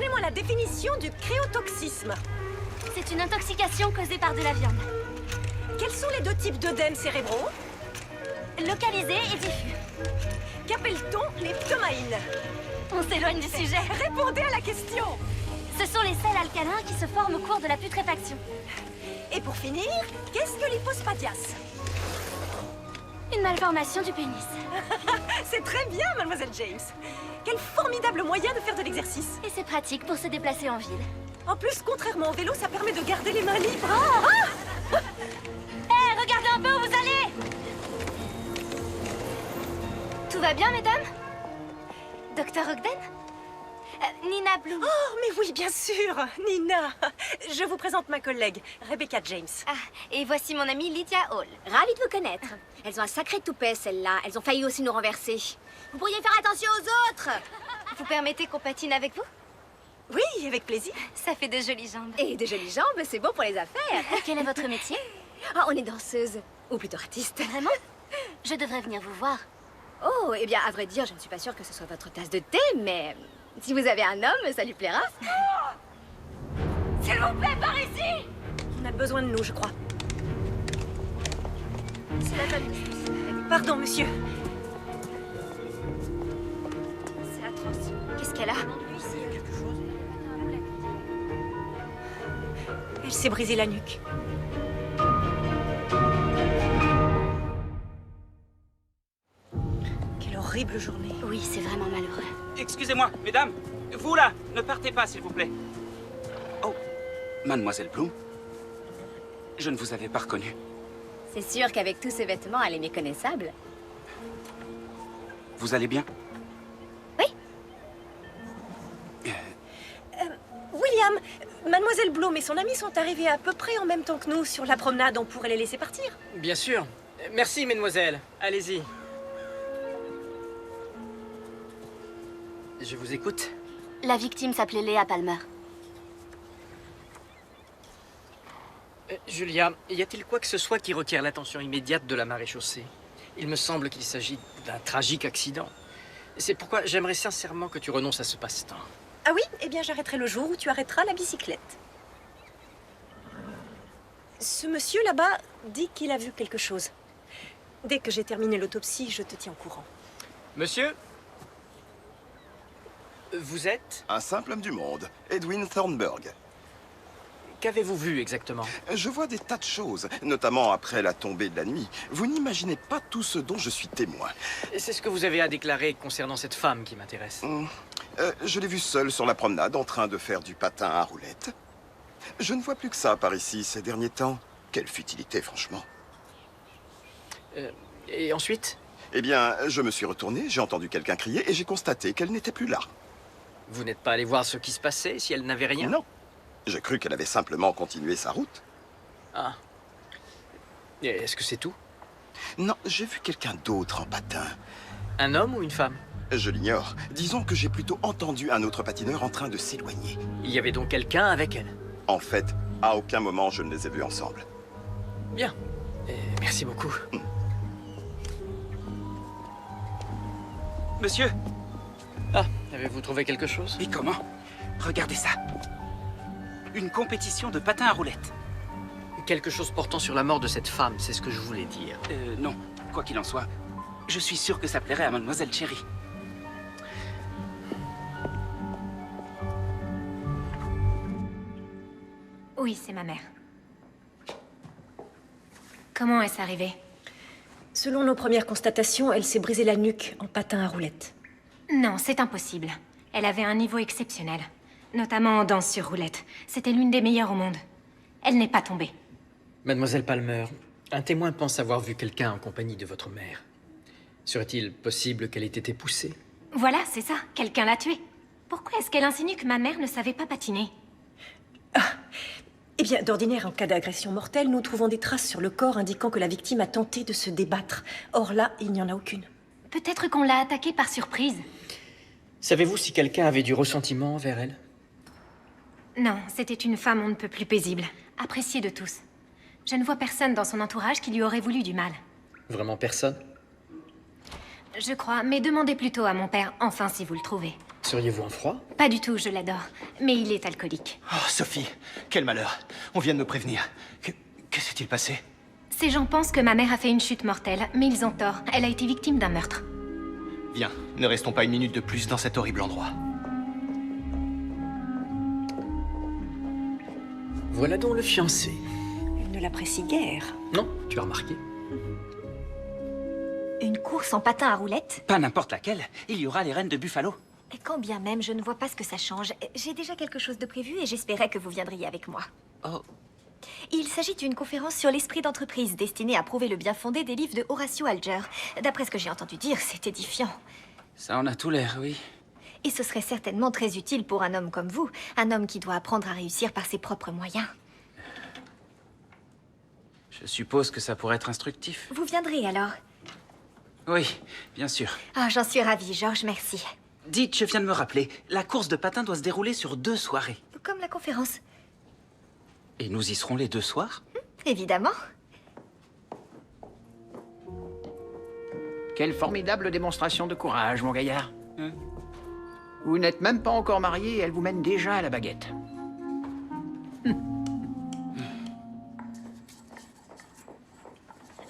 Donnez-moi la définition du cryotoxisme. C'est une intoxication causée par de la viande. Quels sont les deux types d'œdèmes cérébraux? Localisé et diffus. Qu'appelle-t-on les ptomaïnes? On s'éloigne du sujet. Répondez à la question. Ce sont les sels alcalins qui se forment au cours de la putréfaction. Et pour finir, qu'est-ce que l'hypospadias? Une malformation du pénis. C'est très bien, mademoiselle James. Quel formidable moyen de faire de l'exercice. Et c'est pratique pour se déplacer en ville. En plus, contrairement au vélo, ça permet de garder les mains libres. Hé, regardez un peu où vous allez! Tout va bien, mesdames? Docteur Ogden? Nina Bloom. Oh, mais oui, bien sûr, Nina. Je vous présente ma collègue, Rebecca James. Ah, et voici mon amie Lydia Hall. Ravie de vous connaître. Elles ont un sacré toupet, celles-là. Elles ont failli aussi nous renverser. Vous pourriez faire attention aux autres. Vous permettez qu'on patine avec vous? Oui, avec plaisir. Ça fait de jolies jambes. Et de jolies jambes, c'est bon pour les affaires. Quel est votre métier? Ah, on est danseuse. Ou plutôt artiste. Vraiment? Je devrais venir vous voir. Oh, eh bien, à vrai dire, je ne suis pas sûre que ce soit votre tasse de thé, mais... si vous avez un homme, ça lui plaira. S'il vous plaît, par ici! On a besoin de nous, je crois. C'est la table de ceci. Pardon, monsieur. C'est atroce. Qu'est-ce qu'elle a? Elle s'est brisé la nuque. Quelle horrible journée. Oui, c'est vraiment malheureux. Excusez-moi, mesdames. Vous là, ne partez pas, s'il vous plaît. Oh, mademoiselle Bloom. Je ne vous avais pas reconnue. C'est sûr qu'avec tous ces vêtements, elle est méconnaissable. Vous allez bien? William, mademoiselle Bloom et son ami sont arrivés à peu près en même temps que nous sur la promenade. On pourrait les laisser partir. Bien sûr. Merci, mesdemoiselles. Allez-y. Je vous écoute. La victime s'appelait Léa Palmer. Julia, y a-t-il quoi que ce soit qui requiert l'attention immédiate de la maréchaussée? Il me semble qu'il s'agit d'un tragique accident. C'est pourquoi j'aimerais sincèrement que tu renonces à ce passe-temps. Ah oui? Eh bien, j'arrêterai le jour où tu arrêteras la bicyclette. Ce monsieur là-bas dit qu'il a vu quelque chose. Dès que j'ai terminé l'autopsie, je te tiens au courant. Monsieur? Vous êtes? Un simple homme du monde, Edwin Thornburg. Qu'avez-vous vu exactement? Je vois des tas de choses, notamment après la tombée de la nuit. Vous n'imaginez pas tout ce dont je suis témoin. C'est ce que vous avez à déclarer concernant cette femme qui m'intéresse. Je l'ai vue seule sur la promenade en train de faire du patin à roulettes. Je ne vois plus que ça par ici ces derniers temps. Quelle futilité, franchement. Et ensuite? Eh bien, je me suis retourné, j'ai entendu quelqu'un crier et j'ai constaté qu'elle n'était plus là. Vous n'êtes pas allé voir ce qui se passait si elle n'avait rien? Non. J'ai cru qu'elle avait simplement continué sa route. Ah. Et est-ce que c'est tout? Non, j'ai vu quelqu'un d'autre en patin. Un homme ou une femme? Je l'ignore. Disons que j'ai plutôt entendu un autre patineur en train de s'éloigner. Il y avait donc quelqu'un avec elle? En fait, à aucun moment je ne les ai vus ensemble. Bien. Merci beaucoup. Monsieur? Ah, avez-vous trouvé quelque chose? Et comment? Regardez ça. Une compétition de patin à roulettes. Quelque chose portant sur la mort de cette femme, c'est ce que je voulais dire. Non. Quoi qu'il en soit, je suis sûr que ça plairait à mademoiselle Cherry. Oui, c'est ma mère. Comment est-ce arrivé? Selon nos premières constatations, elle s'est brisé la nuque en patin à roulettes. Non, c'est impossible. Elle avait un niveau exceptionnel. Notamment en danse sur roulette. C'était l'une des meilleures au monde. Elle n'est pas tombée. Mademoiselle Palmer, un témoin pense avoir vu quelqu'un en compagnie de votre mère. Serait-il possible qu'elle ait été poussée? Voilà, c'est ça. Quelqu'un l'a tuée. Pourquoi est-ce qu'elle insinue que ma mère ne savait pas patiner? Eh bien, d'ordinaire, en cas d'agression mortelle, nous trouvons des traces sur le corps indiquant que la victime a tenté de se débattre. Or là, il n'y en a aucune. Peut-être qu'on l'a attaquée par surprise. Savez-vous si quelqu'un avait du ressentiment envers elle? Non, c'était une femme on ne peut plus paisible, appréciée de tous. Je ne vois personne dans son entourage qui lui aurait voulu du mal. Vraiment personne? Je crois, mais demandez plutôt à mon père, enfin si vous le trouvez. Seriez-vous en froid? Pas du tout, je l'adore. Mais il est alcoolique. Oh, Sophie, quel malheur. On vient de me prévenir. Que s'est-il passé? Ces gens pensent que ma mère a fait une chute mortelle, mais ils ont tort. Elle a été victime d'un meurtre. Viens, ne restons pas une minute de plus dans cet horrible endroit. Voilà donc le fiancé. Elle ne l'apprécie guère. Non, tu as remarqué? Une course en patin à roulettes? Pas n'importe laquelle. Il y aura les rennes de Buffalo. Et quand bien même, je ne vois pas ce que ça change. J'ai déjà quelque chose de prévu et j'espérais que vous viendriez avec moi. Oh, Il s'agit d'une conférence sur l'esprit d'entreprise destinée à prouver le bien fondé des livres de Horatio Alger. D'après ce que j'ai entendu dire, c'est édifiant. ça en a tout l'air, oui. Et ce serait certainement très utile pour un homme comme vous, un homme qui doit apprendre à réussir par ses propres moyens. Je suppose que ça pourrait être instructif. Vous viendrez alors? Oui, bien sûr. Ah, j'en suis ravie, Georges, merci. Dites, je viens de me rappeler, la course de patin doit se dérouler sur 2 soirées. Comme la conférence. Et nous y serons les 2 soirs? Évidemment. Quelle formidable démonstration de courage, mon gaillard. Hein? Vous n'êtes même pas encore marié et elle vous mène déjà à la baguette.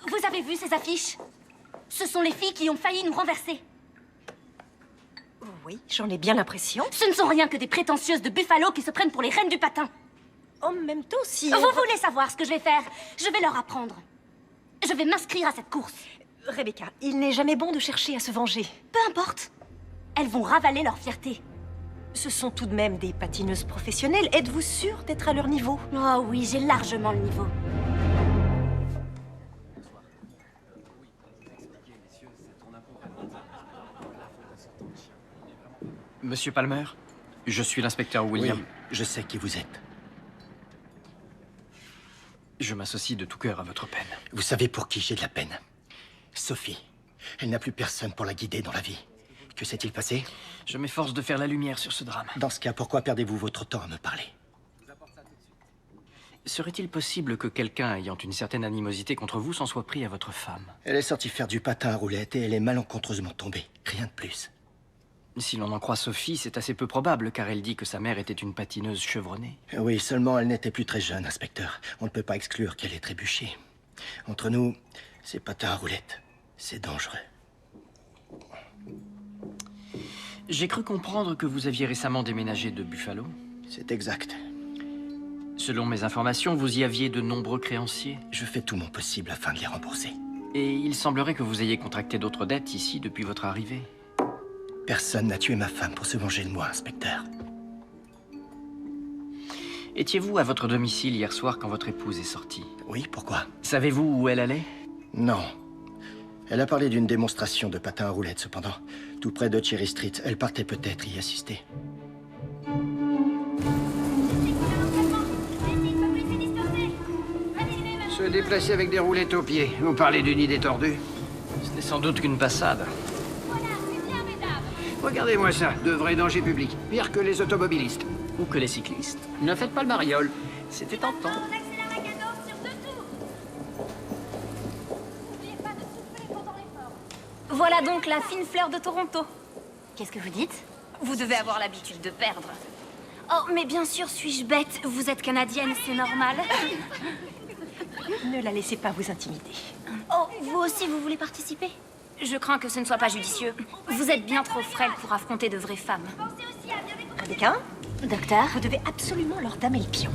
Vous avez vu ces affiches? Ce sont les filles qui ont failli nous renverser. Oui, j'en ai bien l'impression. Ce ne sont rien que des prétentieuses de Buffalo qui se prennent pour les reines du patin. En même temps, si... Vous voulez savoir ce que je vais faire? Je vais leur apprendre. Je vais m'inscrire à cette course. Rebecca, il n'est jamais bon de chercher à se venger. Peu importe. Elles vont ravaler leur fierté. Ce sont tout de même des patineuses professionnelles. Êtes-vous sûre d'être à leur niveau? Oh oui, j'ai largement le niveau. Monsieur Palmer, je suis l'inspecteur William. Oui, je sais qui vous êtes. Je m'associe de tout cœur à votre peine. Vous savez pour qui j'ai de la peine? Sophie. Elle n'a plus personne pour la guider dans la vie. Que s'est-il passé? Je m'efforce de faire la lumière sur ce drame. Dans ce cas, pourquoi perdez-vous votre temps à me parler? Serait-il possible que quelqu'un ayant une certaine animosité contre vous s'en soit pris à votre femme? Elle est sortie faire du patin à roulettes et elle est malencontreusement tombée. Rien de plus. Si l'on en croit Sophie, c'est assez peu probable, car elle dit que sa mère était une patineuse chevronnée. Oui, seulement elle n'était plus très jeune, inspecteur. On ne peut pas exclure qu'elle ait trébuché. Entre nous, ces patins à roulettes, c'est dangereux. J'ai cru comprendre que vous aviez récemment déménagé de Buffalo. C'est exact. Selon mes informations, vous y aviez de nombreux créanciers. Je fais tout mon possible afin de les rembourser. Et il semblerait que vous ayez contracté d'autres dettes ici depuis votre arrivée. Personne n'a tué ma femme pour se venger de moi, inspecteur. Étiez-vous à votre domicile hier soir quand votre épouse est sortie? Oui, pourquoi? Savez-vous où elle allait? Non. Elle a parlé d'une démonstration de patins à roulettes, cependant. Tout près de Cherry Street. Elle partait peut-être y assister. Se déplacer avec des roulettes aux pieds. Vous parlez d'une idée tordue? Ce n'est sans doute qu'une passade. Regardez-moi ça, de vrais dangers publics. Pire que les automobilistes. Ou que les cyclistes. Ne faites pas le mariole. C'était tentant. Voilà donc la fine fleur de Toronto. Qu'est-ce que vous dites? Vous devez avoir l'habitude de perdre. Oh, mais bien sûr, suis-je bête? Vous êtes canadienne, c'est normal. Ne la laissez pas vous intimider. Oh, vous aussi, vous voulez participer? Je crains que ce ne soit pas judicieux. Vous êtes bien trop frêle pour affronter de vraies femmes. Rebecca, Docteur? vous devez absolument leur damer le pion.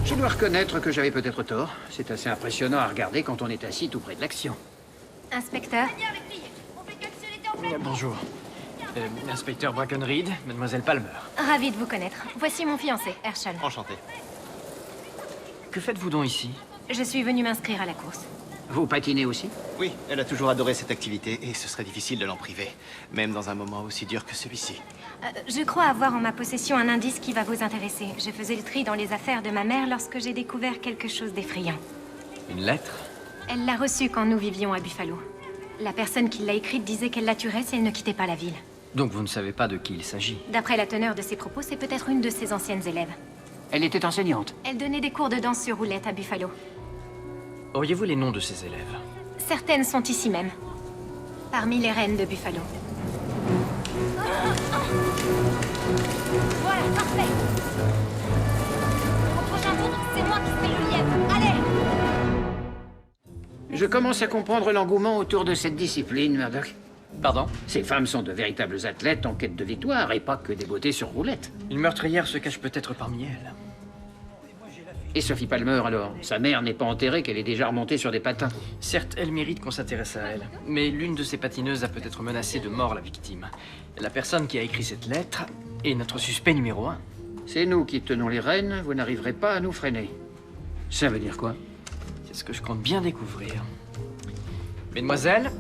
Je dois reconnaître que j'avais peut-être tort. C'est assez impressionnant à regarder quand on est assis tout près de l'action. Inspecteur, Bonjour. Inspecteur Brackenreed, mademoiselle Palmer. ravi de vous connaître. Voici mon fiancé, Herschel. Enchanté. Que faites-vous donc ici? Je suis venue m'inscrire à la course. Vous patinez aussi? Oui, elle a toujours adoré cette activité et ce serait difficile de l'en priver. Même dans un moment aussi dur que celui-ci. Je crois avoir en ma possession un indice qui va vous intéresser. Je faisais le tri dans les affaires de ma mère lorsque j'ai découvert quelque chose d'effrayant. Une lettre? Elle l'a reçue quand nous vivions à Buffalo. La personne qui l'a écrite disait qu'elle la tuerait si elle ne quittait pas la ville. Donc vous ne savez pas de qui il s'agit? D'après la teneur de ses propos, c'est peut-être une de ses anciennes élèves. Elle était enseignante. Elle donnait des cours de danse sur roulette à Buffalo. Auriez-vous les noms de ces élèves? Certaines sont ici même. Parmi les reines de Buffalo. Voilà, parfait. Au prochain tour, c'est moi qui serai le lièvre. Allez! Je commence à comprendre l'engouement autour de cette discipline, Murdoch. Pardon? Ces femmes sont de véritables athlètes en quête de victoire et pas que des beautés sur roulette. Une meurtrière se cache peut-être parmi elles. Et Sophie Palmer, alors? Sa mère n'est pas enterrée qu'elle est déjà remontée sur des patins. Certes, elle mérite qu'on s'intéresse à elle. Mais l'une de ces patineuses a peut-être menacé de mort la victime. La personne qui a écrit cette lettre est notre suspect numéro 1. C'est nous qui tenons les rênes, vous n'arriverez pas à nous freiner. Ça veut dire quoi? C'est ce que je compte bien découvrir. Mesdemoiselles,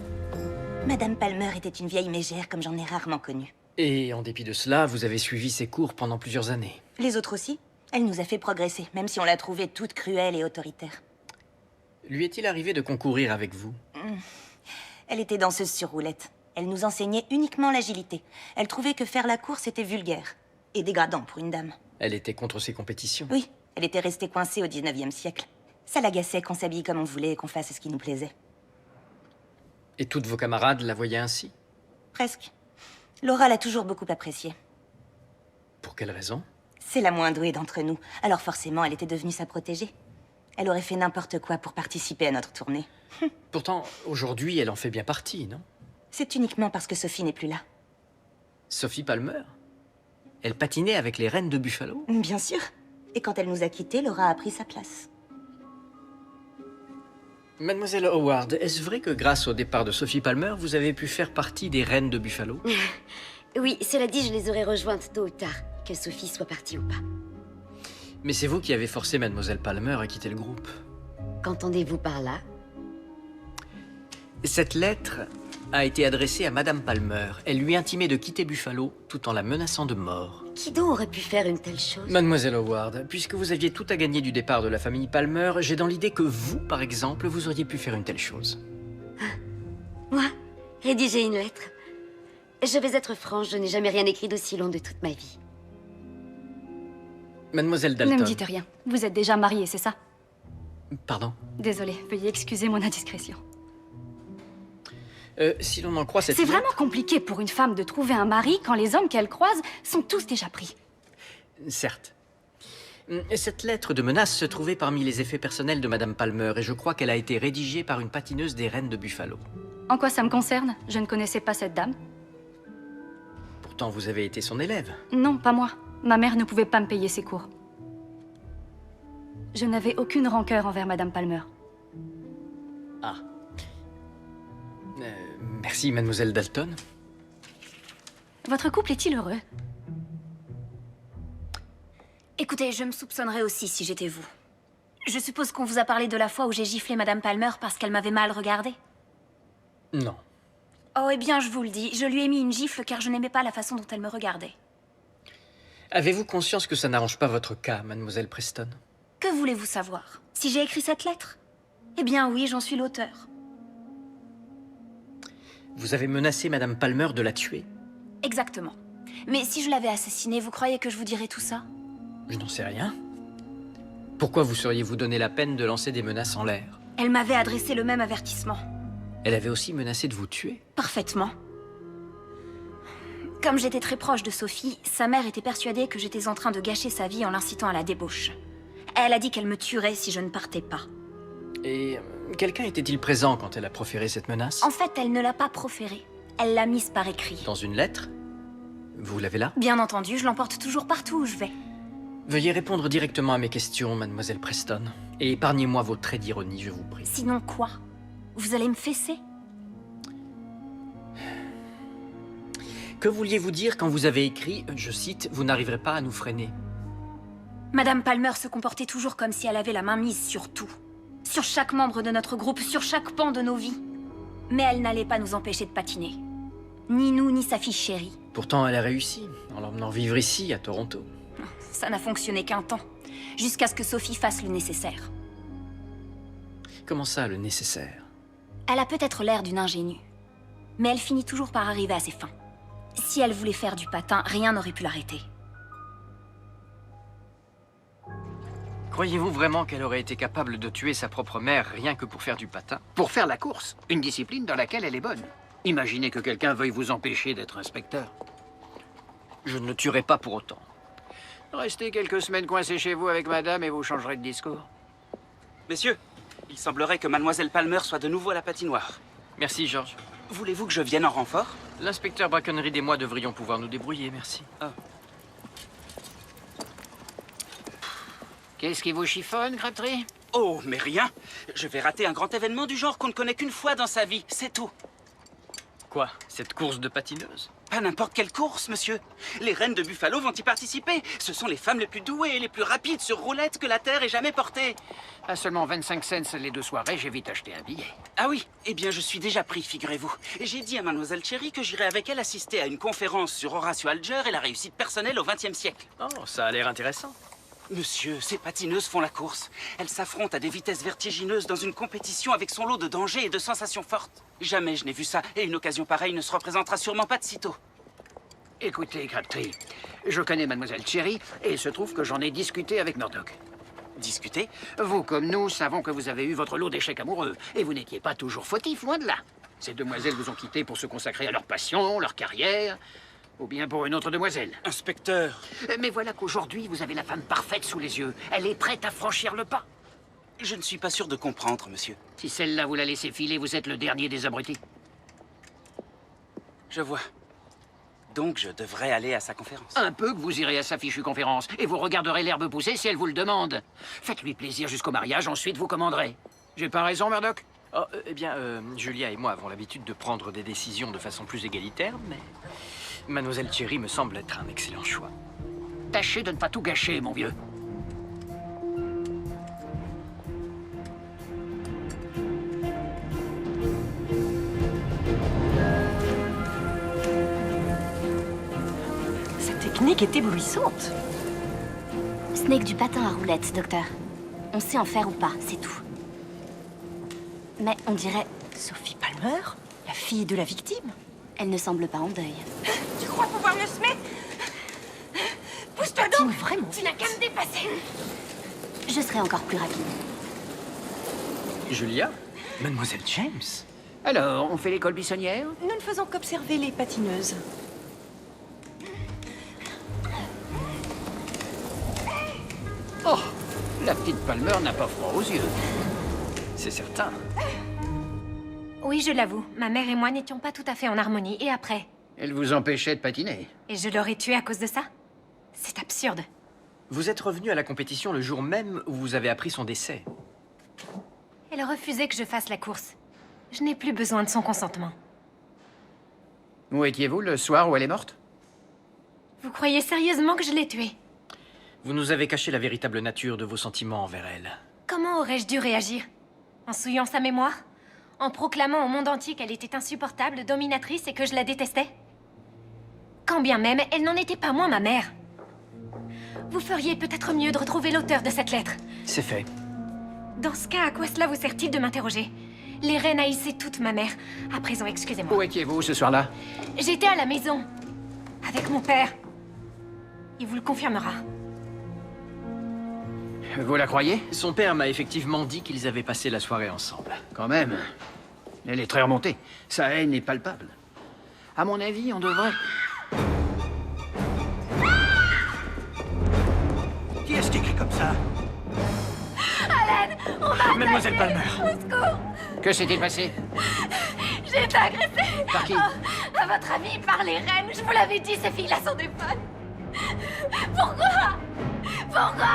Madame Palmer était une vieille mégère comme j'en ai rarement connue. et en dépit de cela, vous avez suivi ses cours pendant plusieurs années. Les autres aussi? Elle nous a fait progresser, même si on l'a trouvée toute cruelle et autoritaire. Lui est-il arrivé de concourir avec vous? Elle était danseuse sur roulette. Elle nous enseignait uniquement l'agilité. Elle trouvait que faire la course était vulgaire et dégradant pour une dame. Elle était contre ces compétitions. Oui, elle était restée coincée au 19e siècle. Ça l'agaçait qu'on s'habille comme on voulait et qu'on fasse ce qui nous plaisait. Et toutes vos camarades la voyaient ainsi? Presque. Laura l'a toujours beaucoup appréciée. Pour quelle raison? C'est la moins douée d'entre nous, alors forcément elle était devenue sa protégée. Elle aurait fait n'importe quoi pour participer à notre tournée. Pourtant, aujourd'hui, elle en fait bien partie, non? C'est uniquement parce que Sophie n'est plus là. Sophie Palmer? Elle patinait avec les reines de Buffalo? Bien sûr. Et quand elle nous a quittés, Laura a pris sa place. Mademoiselle Howard, est-ce vrai que grâce au départ de Sophie Palmer, vous avez pu faire partie des reines de Buffalo? Oui, cela dit, je les aurais rejointes tôt ou tard, que Sophie soit partie ou pas. Mais c'est vous qui avez forcé Mademoiselle Palmer à quitter le groupe. Qu'entendez-vous par là? Cette lettre a été adressée à Madame Palmer. Elle lui intimait de quitter Buffalo tout en la menaçant de mort. Qui donc aurait pu faire une telle chose? Mademoiselle Howard, puisque vous aviez tout à gagner du départ de la famille Palmer, j'ai dans l'idée que vous, par exemple, vous auriez pu faire une telle chose. Moi? Rédiger une lettre? Je vais être franche, je n'ai jamais rien écrit d'aussi long de toute ma vie. Mademoiselle Dalton. Ne me dites rien. Vous êtes déjà mariée, c'est ça? Pardon. Désolée, veuillez excuser mon indiscrétion. Si l'on en croit cette C'est lettre... vraiment compliqué pour une femme de trouver un mari quand les hommes qu'elle croise sont tous déjà pris. Certes. Cette lettre de menace se trouvait parmi les effets personnels de Madame Palmer et je crois qu'elle a été rédigée par une patineuse des reines de Buffalo. En quoi ça me concerne? Je ne connaissais pas cette dame. Pourtant, vous avez été son élève. Non, pas moi. Ma mère ne pouvait pas me payer ses cours. Je n'avais aucune rancœur envers Madame Palmer. Ah. Merci, Mademoiselle Dalton. Votre couple est-il heureux? Écoutez, je me soupçonnerais aussi si j'étais vous. Je suppose qu'on vous a parlé de la fois où j'ai giflé Madame Palmer parce qu'elle m'avait mal regardé. Non. Oh, eh bien, je vous le dis, je lui ai mis une gifle car je n'aimais pas la façon dont elle me regardait. Avez-vous conscience que ça n'arrange pas votre cas, Mademoiselle Preston? Que voulez-vous savoir? Si j'ai écrit cette lettre? Eh bien oui, j'en suis l'auteur. Vous avez menacé Madame Palmer de la tuer? Exactement. Mais si je l'avais assassinée, vous croyez que je vous dirais tout ça? Je n'en sais rien. Pourquoi vous seriez-vous donné la peine de lancer des menaces en l'air? Elle m'avait adressé le même avertissement. Elle avait aussi menacé de vous tuer? Parfaitement. Comme j'étais très proche de Sophie, sa mère était persuadée que j'étais en train de gâcher sa vie en l'incitant à la débauche. Elle a dit qu'elle me tuerait si je ne partais pas. Et quelqu'un était-il présent quand elle a proféré cette menace? En fait, elle ne l'a pas proférée. Elle l'a mise par écrit. Dans une lettre? Vous l'avez là? Bien entendu, je l'emporte toujours partout où je vais. Veuillez répondre directement à mes questions, Mademoiselle Preston. Et épargnez-moi vos traits d'ironie, je vous prie. Sinon quoi? Vous allez me fesser? Que vouliez-vous dire quand vous avez écrit, je cite, « Vous n'arriverez pas à nous freiner » ? Madame Palmer se comportait toujours comme si elle avait la main mise sur tout. Sur chaque membre de notre groupe, sur chaque pan de nos vies. Mais elle n'allait pas nous empêcher de patiner. Ni nous, ni sa fille chérie. Pourtant, elle a réussi, en l'emmenant vivre ici, à Toronto. Ça n'a fonctionné qu'un temps. Jusqu'à ce que Sophie fasse le nécessaire. Comment ça, le nécessaire? Elle a peut-être l'air d'une ingénue. Mais elle finit toujours par arriver à ses fins. Si elle voulait faire du patin, rien n'aurait pu l'arrêter. Croyez-vous vraiment qu'elle aurait été capable de tuer sa propre mère rien que pour faire du patin? Pour faire la course, une discipline dans laquelle elle est bonne. Imaginez que quelqu'un veuille vous empêcher d'être inspecteur. Je ne le tuerai pas pour autant. Restez quelques semaines coincés chez vous avec madame et vous changerez de discours. Messieurs, il semblerait que Mademoiselle Palmer soit de nouveau à la patinoire. Merci, George. Voulez-vous que je vienne en renfort? L'inspecteur Brackenreed et moi devrions pouvoir nous débrouiller, merci. Oh. Qu'est-ce qui vous chiffonne, Crabtree? Oh, mais rien. Je vais rater un grand événement du genre qu'on ne connaît qu'une fois dans sa vie, c'est tout. Quoi? Cette course de patineuse? Pas n'importe quelle course, monsieur. Les reines de Buffalo vont y participer. Ce sont les femmes les plus douées et les plus rapides sur roulette que la Terre ait jamais portées. À seulement 25 cents les 2 soirées, j'ai vite acheté un billet. Ah oui, eh bien je suis déjà pris, figurez-vous. J'ai dit à Mademoiselle Cherry que j'irai avec elle assister à une conférence sur Horatio Alger et la réussite personnelle au XXe siècle. Oh, ça a l'air intéressant. Monsieur, ces patineuses font la course. Elles s'affrontent à des vitesses vertigineuses dans une compétition avec son lot de dangers et de sensations fortes. Jamais je n'ai vu ça, et une occasion pareille ne se représentera sûrement pas de sitôt. Écoutez, Crabtree, je connais Mademoiselle Cherry et il se trouve que j'en ai discuté avec Murdoch. Discuter? Vous, comme nous, savons que vous avez eu votre lot d'échecs amoureux et vous n'étiez pas toujours fautif, loin de là. Ces demoiselles vous ont quitté pour se consacrer à leur passion, leur carrière, ou bien pour une autre demoiselle. Inspecteur! Mais voilà qu'aujourd'hui, vous avez la femme parfaite sous les yeux. Elle est prête à franchir le pas. Je ne suis pas sûr de comprendre, monsieur. Si celle-là vous la laissez filer, vous êtes le dernier des abrutis. Je vois. Donc je devrais aller à sa conférence. Un peu que vous irez à sa fichue conférence et vous regarderez l'herbe pousser si elle vous le demande. Faites-lui plaisir jusqu'au mariage, ensuite vous commanderez. J'ai pas raison, Murdoch? Oh, eh bien, Julia et moi avons l'habitude de prendre des décisions de façon plus égalitaire, mais Mademoiselle Cherry me semble être un excellent choix. Tâchez de ne pas tout gâcher, mon vieux. Cette technique est éblouissante. Ce n'est que du patin à roulettes, docteur. On sait en faire ou pas, c'est tout. Mais on dirait... Sophie Palmer, la fille de la victime. Elle ne semble pas en deuil. Tu crois pouvoir me semer? Pousse-toi donc! Vraiment? Tu n'as qu'à me dépasser. Je serai encore plus rapide. Julia? Mademoiselle James? Alors, on fait l'école buissonnière? Nous ne faisons qu'observer les patineuses. Oh, la petite Palmer n'a pas froid aux yeux. C'est certain. Oui, je l'avoue, ma mère et moi n'étions pas tout à fait en harmonie. Et après? Elle vous empêchait de patiner. Et je l'aurais tuée à cause de ça? C'est absurde. Vous êtes revenu à la compétition le jour même où vous avez appris son décès. Elle refusait que je fasse la course. Je n'ai plus besoin de son consentement. Où étiez-vous le soir où elle est morte? Vous croyez sérieusement que je l'ai tuée? Vous nous avez caché la véritable nature de vos sentiments envers elle. Comment aurais-je dû réagir? En souillant sa mémoire? En proclamant au monde entier qu'elle était insupportable, dominatrice et que je la détestais? Quand bien même, elle n'en était pas moins ma mère. Vous feriez peut-être mieux de retrouver l'auteur de cette lettre. C'est fait. Dans ce cas, à quoi cela vous sert-il de m'interroger? Les reines haïssaient toute ma mère. À présent, excusez-moi. Où étiez-vous ce soir-là? J'étais à la maison. Avec mon père. Il vous le confirmera. Vous la croyez? Son père m'a effectivement dit qu'ils avaient passé la soirée ensemble. Quand même. Elle est très remontée. Sa haine est palpable. À mon avis, on devrait... Qui est-ce qui crie comme ça? Alain, on m'a Mademoiselle Palmer. Au secours! Que s'est-il passé? J'ai été agressée! Par qui? À votre avis, par les reines. Je vous l'avais dit, ces filles-là sont des folles. Pourquoi? Pourquoi?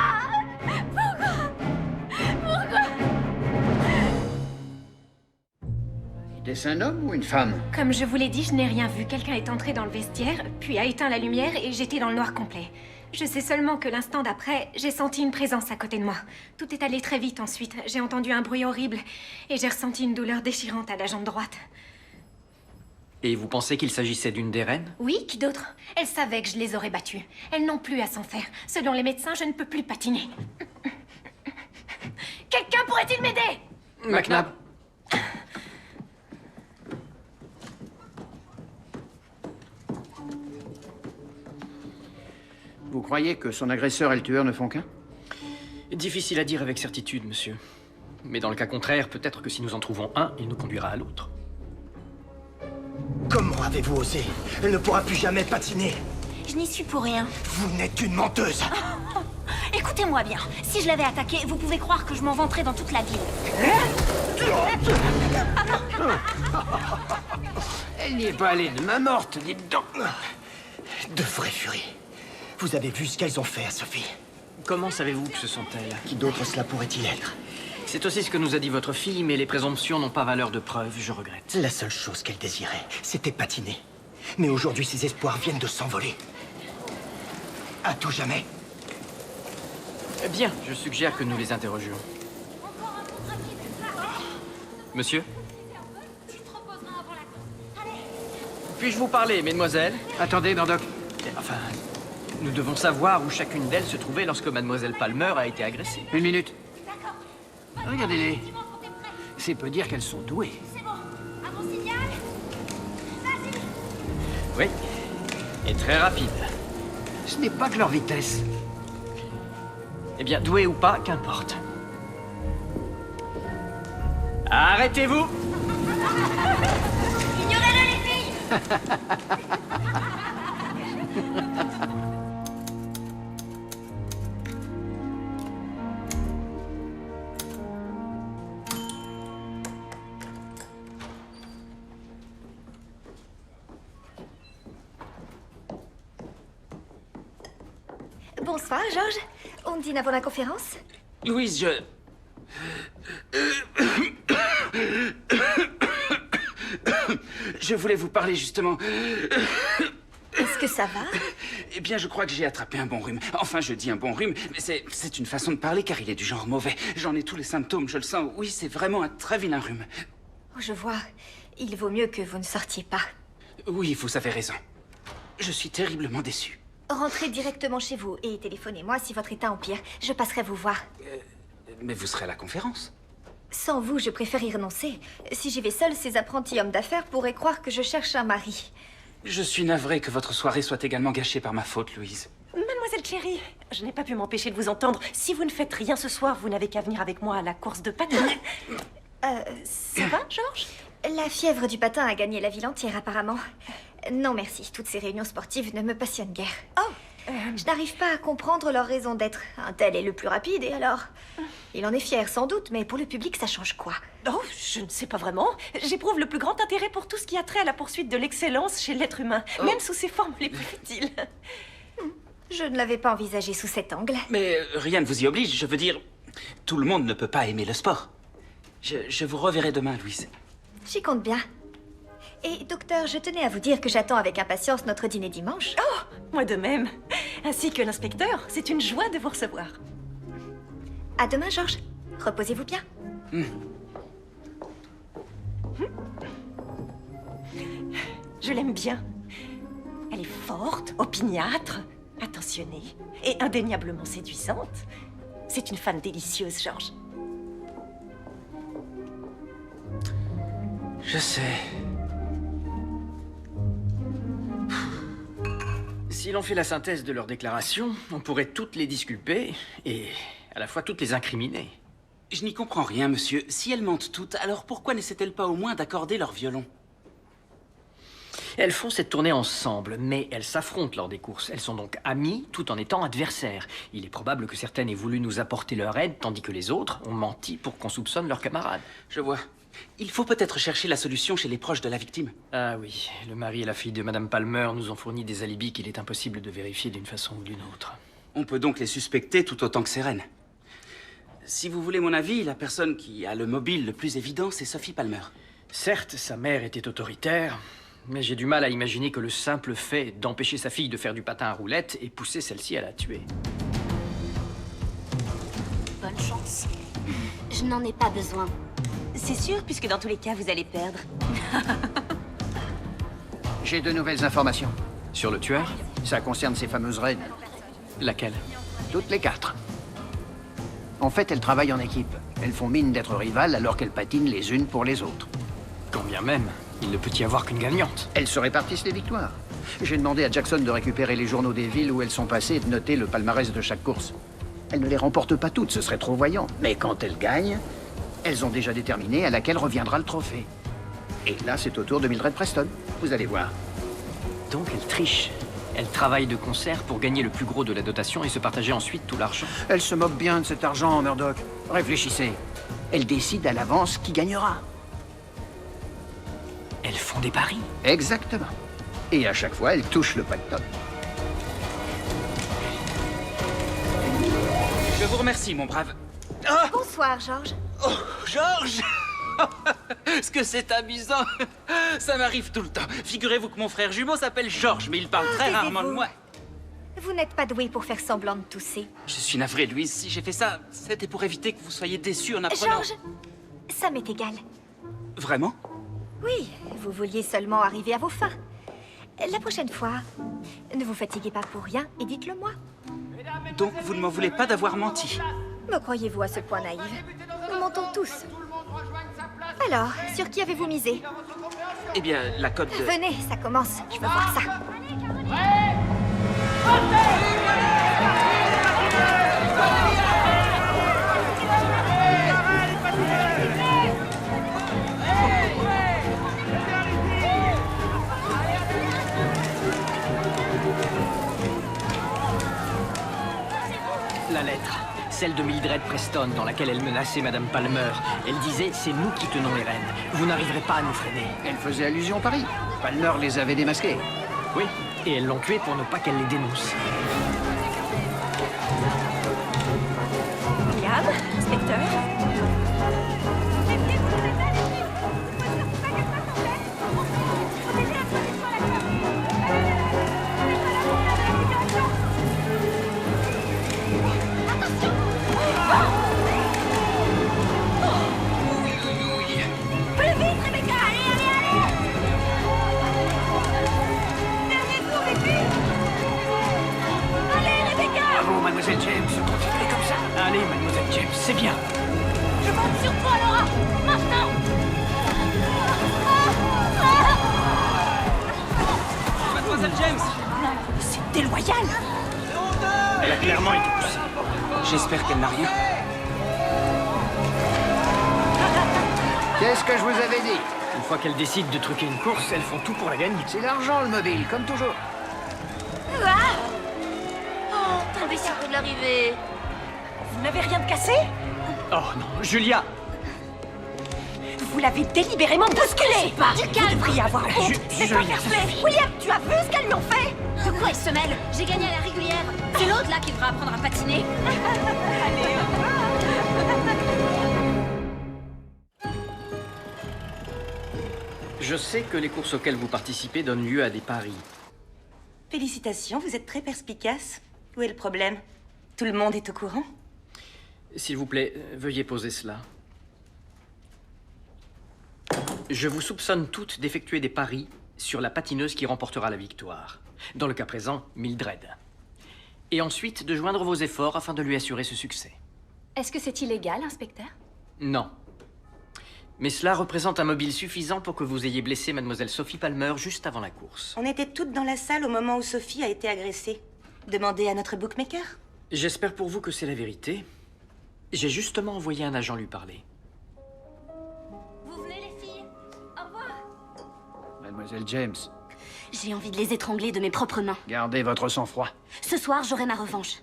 Était-ce un homme ou une femme? Comme je vous l'ai dit, je n'ai rien vu. Quelqu'un est entré dans le vestiaire, puis a éteint la lumière et j'étais dans le noir complet. Je sais seulement que l'instant d'après, j'ai senti une présence à côté de moi. Tout est allé très vite ensuite. J'ai entendu un bruit horrible et j'ai ressenti une douleur déchirante à la jambe droite. Et vous pensez qu'il s'agissait d'une des reines? Oui, qui d'autre? Elles savaient que je les aurais battues. Elles n'ont plus à s'en faire. Selon les médecins, je ne peux plus patiner. Quelqu'un pourrait-il m'aider? McNabb. Vous croyez que son agresseur et le tueur ne font qu'un? Difficile à dire avec certitude, monsieur. Mais dans le cas contraire, peut-être que si nous en trouvons un, il nous conduira à l'autre. avez-vous osé? Elle ne pourra plus jamais patiner. Je n'y suis pour rien. Vous n'êtes qu'une menteuse. Écoutez-moi bien. Si je l'avais attaqué, vous pouvez croire que je m'en vanterais dans toute la ville. Elle n'y est pas allée de main morte, dites donc. De vraie furie. Vous avez vu ce qu'elles ont fait à Sophie? Comment savez-vous que ce sont elles? Qui d'autre cela pourrait-il être? C'est aussi ce que nous a dit votre fille, mais les présomptions n'ont pas valeur de preuve, je regrette. La seule chose qu'elle désirait, c'était patiner. Mais aujourd'hui, ses espoirs viennent de s'envoler. À tout jamais. Bien, je suggère que nous les interrogions. Monsieur? Puis-je vous parler, mesdemoiselles? Attendez, Murdoch. Enfin, nous devons savoir où chacune d'elles se trouvait lorsque mademoiselle Palmer a été agressée. Une minute. Regardez-les. C'est peu dire qu'elles sont douées. Oui, et très rapide. Ce n'est pas que leur vitesse. Eh bien, doué ou pas, qu'importe. Arrêtez-vous! Ignorez-le, les filles! Bonsoir, Georges. On dîne avant la conférence? Louise, je voulais vous parler justement. Est-ce que ça va? Eh bien, je crois que j'ai attrapé un bon rhume. Enfin, je dis un bon rhume, mais c'est une façon de parler car il est du genre mauvais. J'en ai tous les symptômes, je le sens. Oui, c'est vraiment un très vilain rhume. Oh, je vois. Il vaut mieux que vous ne sortiez pas. Oui, vous avez raison. Je suis terriblement déçu. Rentrez directement chez vous et téléphonez-moi si votre état empire. Je passerai vous voir. Mais vous serez à la conférence. Sans vous, je préfère y renoncer. Si j'y vais seule, ces apprentis hommes d'affaires pourraient croire que je cherche un mari. Je suis navré que votre soirée soit également gâchée par ma faute, Louise. Mademoiselle Cherry, je n'ai pas pu m'empêcher de vous entendre. Si vous ne faites rien ce soir, vous n'avez qu'à venir avec moi à la course de patin. Ça va, Georges? La fièvre du patin a gagné la ville entière, apparemment. Non, merci. Toutes ces réunions sportives ne me passionnent guère. Je n'arrive pas à comprendre leur raison d'être. Un tel est le plus rapide, et alors? Il en est fier, sans doute, mais pour le public, ça change quoi? Oh, je ne sais pas vraiment. J'éprouve le plus grand intérêt pour tout ce qui a trait à la poursuite de l'excellence chez l'être humain, même sous ses formes les plus futiles. Je ne l'avais pas envisagé sous cet angle. Mais rien ne vous y oblige, je veux dire, tout le monde ne peut pas aimer le sport. Je vous reverrai demain, Louise. J'y compte bien. Et docteur, je tenais à vous dire que j'attends avec impatience notre dîner dimanche. Oh, moi de même. Ainsi que l'inspecteur, c'est une joie de vous recevoir. À demain, Georges. Reposez-vous bien. Je l'aime bien. Elle est forte, opiniâtre, attentionnée et indéniablement séduisante. C'est une femme délicieuse, Georges. Je sais. Si l'on fait la synthèse de leurs déclarations, on pourrait toutes les disculper et à la fois toutes les incriminer. Je n'y comprends rien, monsieur. Si elles mentent toutes, alors pourquoi n'essaient-elles pas au moins d'accorder leur violon? Elles font cette tournée ensemble, mais elles s'affrontent lors des courses. Elles sont donc amies tout en étant adversaires. Il est probable que certaines aient voulu nous apporter leur aide, tandis que les autres ont menti pour qu'on soupçonne leurs camarades. Je vois. Il faut peut-être chercher la solution chez les proches de la victime. Ah oui, le mari et la fille de Madame Palmer nous ont fourni des alibis qu'il est impossible de vérifier d'une façon ou d'une autre. On peut donc les suspecter tout autant que Sérène. Si vous voulez mon avis, la personne qui a le mobile le plus évident, c'est Sophie Palmer. Certes, sa mère était autoritaire, mais j'ai du mal à imaginer que le simple fait d'empêcher sa fille de faire du patin à roulettes ait poussé celle-ci à la tuer. Bonne chance. Je n'en ai pas besoin. C'est sûr, puisque dans tous les cas, vous allez perdre. J'ai de nouvelles informations. Sur le tueur? Ça concerne ces fameuses reines. Laquelle? Toutes les 4. En fait, elles travaillent en équipe. Elles font mine d'être rivales alors qu'elles patinent les unes pour les autres. Quand bien même, il ne peut y avoir qu'une gagnante. Elles se répartissent les victoires. J'ai demandé à Jackson de récupérer les journaux des villes où elles sont passées et de noter le palmarès de chaque course. Elles ne les remportent pas toutes, ce serait trop voyant. Mais quand elles gagnent, elles ont déjà déterminé à laquelle reviendra le trophée. Et là, c'est au tour de Mildred Preston. Vous allez voir. Donc elle triche. Elle travaille de concert pour gagner le plus gros de la dotation et se partager ensuite tout l'argent. Elle se moque bien de cet argent, Murdoch. Réfléchissez. Elle décide à l'avance qui gagnera. Elles font des paris. Exactement. Et à chaque fois, elle touche le pactole. Je vous remercie, mon brave. Bonsoir, Georges. Oh, Georges. Ce que c'est amusant. Ça m'arrive tout le temps. Figurez-vous que mon frère jumeau s'appelle Georges, mais il parle très rarement de moi. Vous n'êtes pas doué pour faire semblant de tousser. Je suis navré, Louise. Si j'ai fait ça, c'était pour éviter que vous soyez déçue en apprenant... Georges, ça m'est égal. Vraiment? Oui, vous vouliez seulement arriver à vos fins. La prochaine fois, ne vous fatiguez pas pour rien et dites-le moi. Donc vous ne m'en voulez pas d'avoir menti? Me croyez-vous à ce point naïve? Nous mentons tous. Alors, sur qui avez-vous misé? Eh bien, la cote de... Venez, ça commence. Je veux voir ça. La lettre, celle de Mildred Preston, dans laquelle elle menaçait Madame Palmer. Elle disait « C'est nous qui tenons les rênes. Vous n'arriverez pas à nous freiner. » Elle faisait allusion à Paris. Palmer les avait démasqués. Oui, et elles l'ont tuée pour ne pas qu'elle les dénonce. William, inspecteur. Bravo, Mademoiselle James. Continuez comme ça. Allez, Mademoiselle James, c'est bien. Je compte sur toi, Laura. Maintenant. Mademoiselle James! C'est déloyal. Elle a clairement été poussée. J'espère qu'elle n'a rien. Qu'est-ce que je vous avais dit? Une fois qu'elles décident de truquer une course, elles font tout pour la gagner. C'est l'argent, le mobile, comme toujours. Tombé sur le coup de l'arrivée. Vous n'avez rien de cassé? Oh non, Julia! Vous l'avez délibérément bousculé. Du calme. Vous devriez avoir honte. C'est pas Julia, fair play. William, tu as vu ce qu'elles lui ont fait? De quoi ils se mêlent? J'ai gagné à la régulière. C'est l'autre là qui devra apprendre à patiner. Je sais que les courses auxquelles vous participez donnent lieu à des paris. Félicitations, vous êtes très perspicace. Où est le problème? Tout le monde est au courant? S'il vous plaît, veuillez poser cela. Je vous soupçonne toutes d'effectuer des paris sur la patineuse qui remportera la victoire. Dans le cas présent, Mildred. Et ensuite, de joindre vos efforts afin de lui assurer ce succès. Est-ce que c'est illégal, inspecteur? Non. Mais cela représente un mobile suffisant pour que vous ayez blessé Mademoiselle Sophie Palmer juste avant la course. On était toutes dans la salle au moment où Sophie a été agressée. Demandez à notre bookmaker. J'espère pour vous que c'est la vérité. J'ai justement envoyé un agent lui parler. Vous venez, les filles? Au revoir. Mademoiselle James, J'ai envie de les étrangler de mes propres mains. gardez votre sang-froid. Ce soir, j'aurai ma revanche.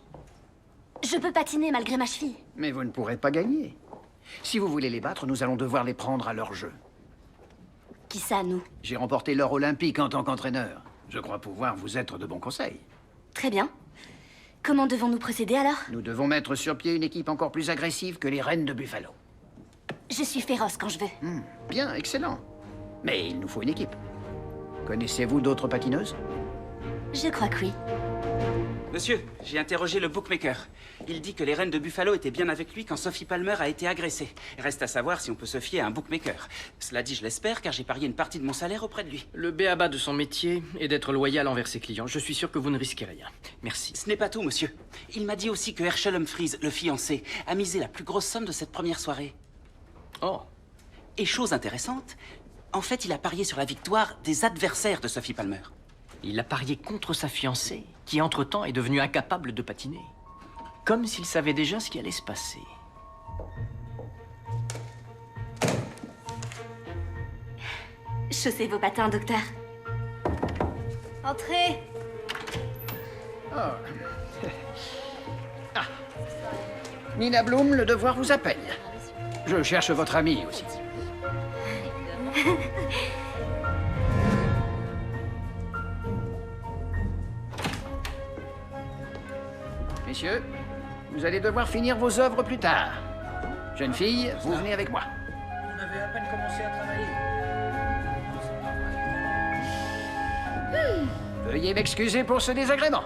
Je peux patiner malgré ma cheville. Mais vous ne pourrez pas gagner. Si vous voulez les battre, nous allons devoir les prendre à leur jeu. Qui ça, nous? J'ai remporté l'or olympique en tant qu'entraîneur. Je crois pouvoir vous être de bons conseils. Très bien. Comment devons-nous procéder alors? Nous devons mettre sur pied une équipe encore plus agressive que les reines de Buffalo. Je suis féroce quand je veux. Bien, excellent. Mais il nous faut une équipe. Connaissez-vous d'autres patineuses? Je crois que oui. Monsieur, j'ai interrogé le bookmaker. Il dit que les reines de Buffalo étaient bien avec lui quand Sophie Palmer a été agressée. Reste à savoir si on peut se fier à un bookmaker. Cela dit, je l'espère, car j'ai parié une partie de mon salaire auprès de lui. Le b.a.-ba de son métier est d'être loyal envers ses clients. Je suis sûr que vous ne risquez rien. Merci. Ce n'est pas tout, monsieur. Il m'a dit aussi que Herschel Humphries, le fiancé, a misé la plus grosse somme de cette première soirée. Oh. Et chose intéressante, en fait, il a parié sur la victoire des adversaires de Sophie Palmer. Il a parié contre sa fiancée, qui entre-temps est devenue incapable de patiner. Comme s'il savait déjà ce qui allait se passer. Chaussez vos patins, docteur. Entrez. Ah. Nina Bloom, le devoir vous appelle. Je cherche votre amie aussi. Messieurs, vous allez devoir finir vos œuvres plus tard. Jeune fille, vous venez avec moi. On avait à peine commencé à travailler. Veuillez m'excuser pour ce désagrément.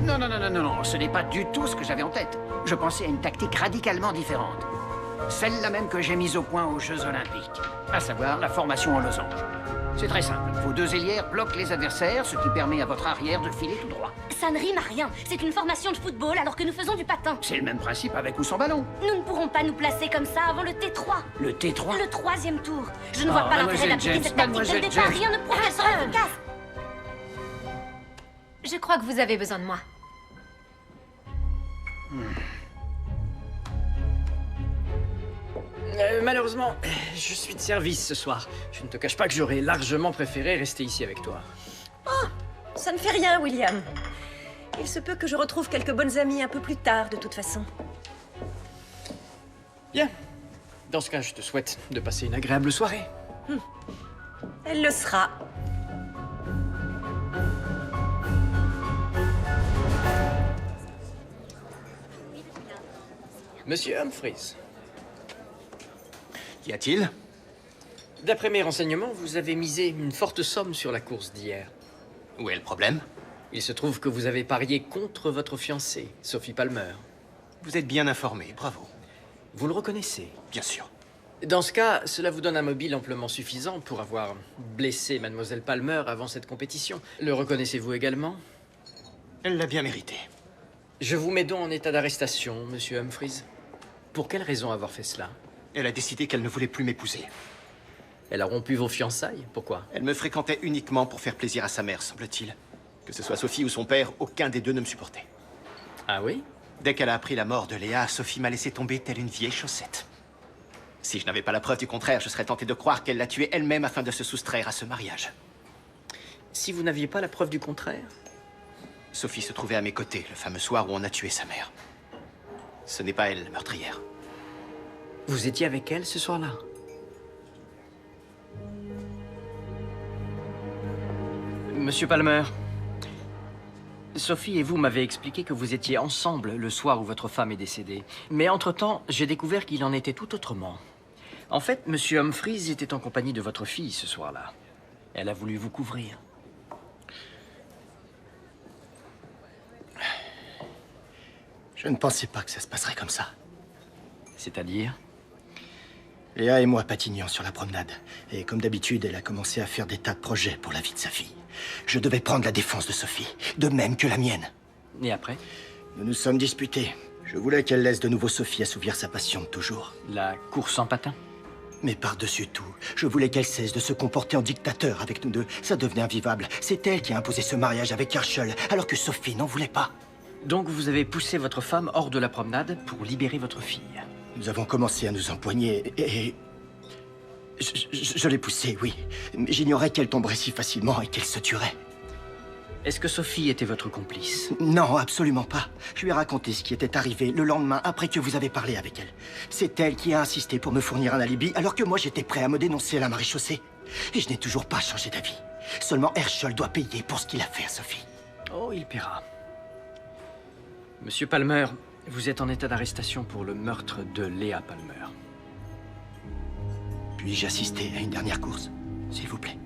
Non, ce n'est pas du tout ce que j'avais en tête. Je pensais à une tactique radicalement différente. Celle-là même que j'ai mise au point aux Jeux Olympiques, à savoir la formation en losange. C'est très simple. Vos deux ailières bloquent les adversaires, ce qui permet à votre arrière de filer tout droit. Ça ne rime à rien. C'est une formation de football alors que nous faisons du patin. C'est le même principe avec ou sans ballon. Nous ne pourrons pas nous placer comme ça avant le T3. Le T3 Le 3e tour. Je ne vois pas l'intérêt d'appliquer cette tactique dès le départ. James. Rien ne prouve qu'elle sera efficace. Je crois que vous avez besoin de moi. Malheureusement, je suis de service ce soir. Je ne te cache pas que j'aurais largement préféré rester ici avec toi. Oh, ça ne fait rien, William. Il se peut que je retrouve quelques bonnes amies un peu plus tard, de toute façon. Bien. Dans ce cas, je te souhaite de passer une agréable soirée. Elle le sera. Monsieur Humphries, Qu'y a-t-il? d'après mes renseignements, vous avez misé une forte somme sur la course d'hier. Où est le problème? Il se trouve que vous avez parié contre votre fiancée, Sophie Palmer. Vous êtes bien informé, bravo. Vous le reconnaissez? Bien sûr. Dans ce cas, cela vous donne un mobile amplement suffisant pour avoir blessé Mademoiselle Palmer avant cette compétition. Le reconnaissez-vous également? Elle l'a bien mérité. Je vous mets donc en état d'arrestation, monsieur Humphries. Pour quelle raison avoir fait cela? Elle a décidé qu'elle ne voulait plus m'épouser. Elle a rompu vos fiançailles? Pourquoi? Elle me fréquentait uniquement pour faire plaisir à sa mère, semble-t-il. Que ce soit Sophie ou son père, aucun des deux ne me supportait. Ah oui? Dès qu'elle a appris la mort de Léa, Sophie m'a laissé tomber telle une vieille chaussette. Si je n'avais pas la preuve du contraire, je serais tenté de croire qu'elle l'a tuée elle-même afin de se soustraire à ce mariage. Si vous n'aviez pas la preuve du contraire? Sophie se trouvait à mes côtés le fameux soir où on a tué sa mère. Ce n'est pas elle, la meurtrière. Vous étiez avec elle ce soir-là? Monsieur Palmer, Sophie et vous m'avez expliqué que vous étiez ensemble le soir où votre femme est décédée. Mais entre-temps, j'ai découvert qu'il en était tout autrement. En fait, monsieur Humphries était en compagnie de votre fille ce soir-là. Elle a voulu vous couvrir. Je ne pensais pas que ça se passerait comme ça. C'est-à-dire? Léa et moi patinions sur la promenade. Et comme d'habitude, elle a commencé à faire des tas de projets pour la vie de sa fille. Je devais prendre la défense de Sophie, de même que la mienne. Et après? Nous nous sommes disputés. Je voulais qu'elle laisse de nouveau Sophie assouvir sa passion de toujours. La course en patin? Mais par-dessus tout, je voulais qu'elle cesse de se comporter en dictateur avec nous deux. Ça devenait invivable. C'est elle qui a imposé ce mariage avec Herschel, alors que Sophie n'en voulait pas. Donc vous avez poussé votre femme hors de la promenade pour libérer votre fille. Nous avons commencé à nous empoigner et... Je l'ai poussée, oui. Mais j'ignorais qu'elle tomberait si facilement et qu'elle se tuerait. Est-ce que Sophie était votre complice? Non, absolument pas. Je lui ai raconté ce qui était arrivé le lendemain après que vous avez parlé avec elle. C'est elle qui a insisté pour me fournir un alibi, alors que moi j'étais prêt à me dénoncer à la maréchaussée. Et je n'ai toujours pas changé d'avis. Seulement Herschel doit payer pour ce qu'il a fait à Sophie. Oh, il paiera. Monsieur Palmer, vous êtes en état d'arrestation pour le meurtre de Léa Palmer. Puis-je assister à une dernière course, s'il vous plaît?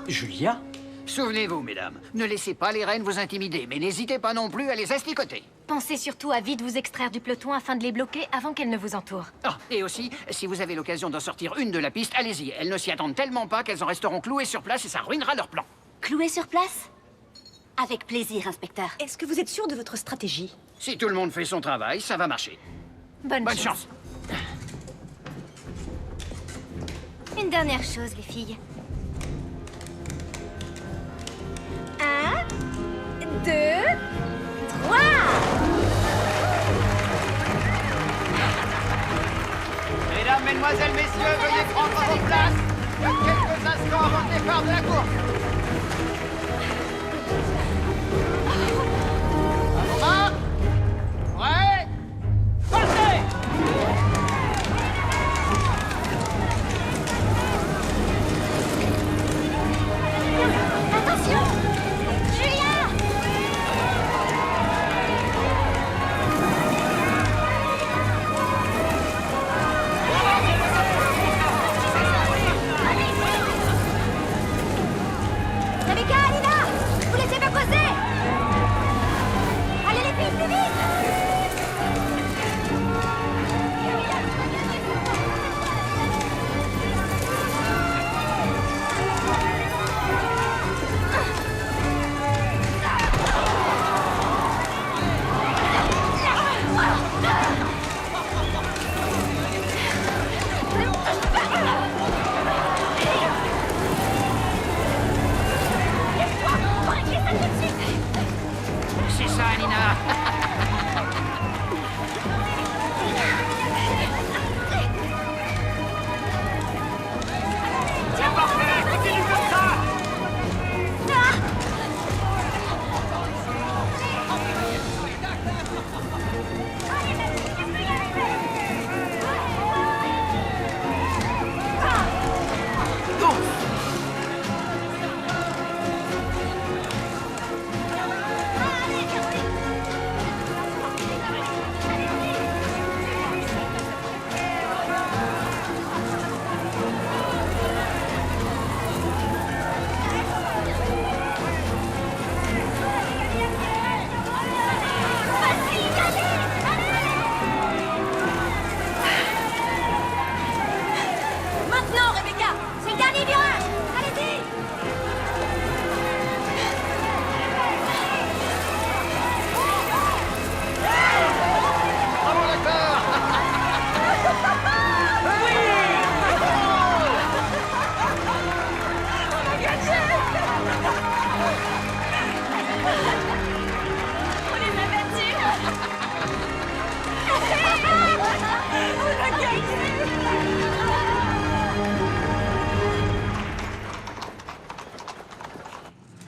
Julia? Souvenez-vous, mesdames, ne laissez pas les reines vous intimider, mais n'hésitez pas non plus à les asticoter. Pensez surtout à vite vous extraire du peloton afin de les bloquer avant qu'elles ne vous entourent. Ah, et aussi, si vous avez l'occasion d'en sortir une de la piste, allez-y. Elles ne s'y attendent tellement pas qu'elles en resteront clouées sur place et ça ruinera leur plan. Cloué sur place? Avec plaisir, inspecteur. Est-ce que vous êtes sûr de votre stratégie? Si tout le monde fait son travail, ça va marcher. Bonne chance. Une dernière chose, les filles. 1, 2, 3. Mesdemoiselles, messieurs, veuillez prendre vos places. Il y a quelques instants avant le départ de la course. Marc, ouais, partez! Attention! Julia! Rebecca, Alina! Vous laissez pas poser! Allez les filles, plus vite! C'est ça, Alina. C'est parfait! Continue comme ça! Maintenant, Rebecca! C'est le dernier virage! Allez-y! Bravo, d'accord. On les a battus! On a gagné!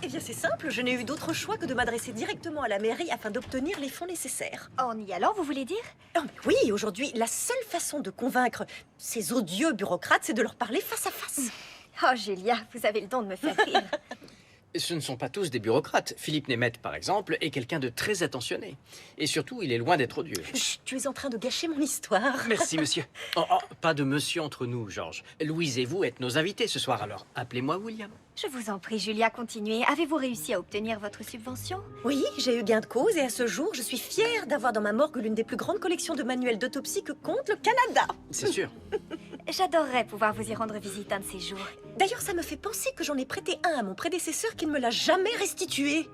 Eh bien, c'est simple, je n'ai eu d'autre choix que de m'adresser directement à la mairie afin d'obtenir les fonds nécessaires. En y allant, vous voulez dire? Oh, mais oui, aujourd'hui, la seule façon de convaincre ces odieux bureaucrates, c'est de leur parler face à face. Oh, Julia, vous avez le don de me faire rire. Ce ne sont pas tous des bureaucrates. Philippe Nemeth, par exemple, est quelqu'un de très attentionné. Et surtout, il est loin d'être odieux. Chut, tu es en train de gâcher mon histoire. Merci, monsieur. Oh, oh, pas de monsieur entre nous, Georges. Louise et vous êtes nos invités ce soir, alors appelez-moi William. Je vous en prie, Julia, continuez. Avez-vous réussi à obtenir votre subvention? Oui, j'ai eu gain de cause et à ce jour, je suis fière d'avoir dans ma morgue l'une des plus grandes collections de manuels d'autopsie que compte le Canada. C'est sûr. J'adorerais pouvoir vous y rendre visite un de ces jours. D'ailleurs, ça me fait penser que j'en ai prêté un à mon prédécesseur qui ne me l'a jamais restitué.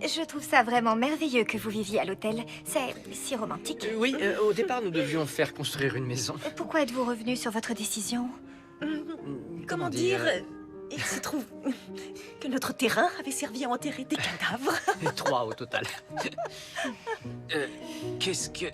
Je trouve ça vraiment merveilleux que vous viviez à l'hôtel. C'est si romantique. Oui, au départ, nous devions faire construire une maison. Pourquoi êtes-vous revenu sur votre décision? Comment dire Il se trouve que notre terrain avait servi à enterrer des cadavres. 3 au total. Qu'est-ce que...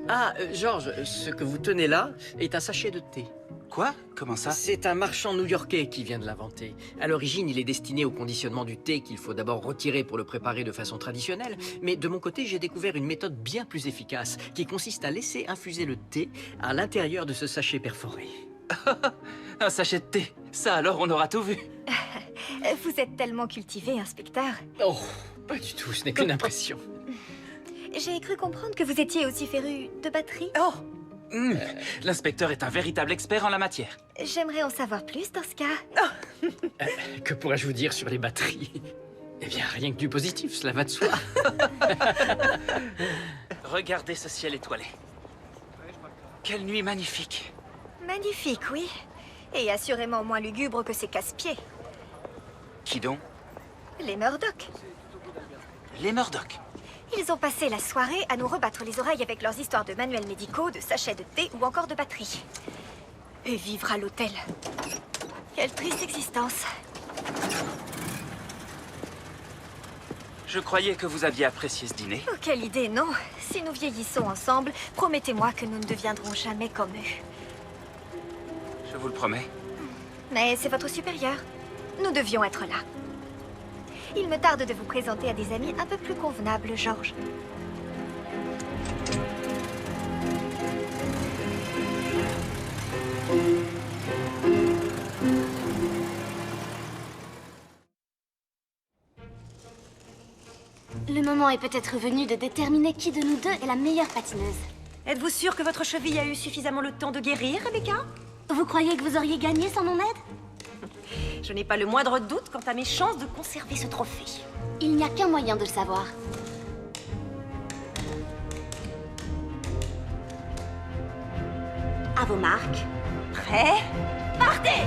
Ah, Georges, ce que vous tenez là est un sachet de thé. Quoi? Comment ça? C'est un marchand new-yorkais qui vient de l'inventer. À l'origine, il est destiné au conditionnement du thé qu'il faut d'abord retirer pour le préparer de façon traditionnelle. Mais de mon côté, j'ai découvert une méthode bien plus efficace qui consiste à laisser infuser le thé à l'intérieur de ce sachet perforé. Un sachet de thé. Ça, alors, on aura tout vu. Vous êtes tellement cultivé, inspecteur. Oh, pas du tout, ce n'est qu'une impression. J'ai cru comprendre que vous étiez aussi féru de batterie. Oh, L'inspecteur est un véritable expert en la matière. J'aimerais en savoir plus dans ce cas. Que pourrais-je vous dire sur les batteries? Eh bien, rien que du positif, cela va de soi. Regardez ce ciel étoilé. Quelle nuit magnifique. Magnifique, oui. Et assurément moins lugubre que ces casse-pieds. Qui donc? Les Murdoch. Les Murdoch. Ils ont passé la soirée à nous rebattre les oreilles avec leurs histoires de manuels médicaux, de sachets de thé ou encore de batteries. Et vivre à l'hôtel. Quelle triste existence. Je croyais que vous aviez apprécié ce dîner. Oh, quelle idée, non. Si nous vieillissons ensemble, promettez-moi que nous ne deviendrons jamais comme eux. Je vous le promets. Mais c'est votre supérieur. Nous devions être là. Il me tarde de vous présenter à des amis un peu plus convenables, Georges. Le moment est peut-être venu de déterminer qui de nous deux est la meilleure patineuse. Êtes-vous sûre que votre cheville a eu suffisamment le temps de guérir, Rebecca? Vous croyez que vous auriez gagné sans mon aide? Je n'ai pas le moindre doute quant à mes chances de conserver ce trophée. Il n'y a qu'un moyen de le savoir. À vos marques. Prêt? Partez!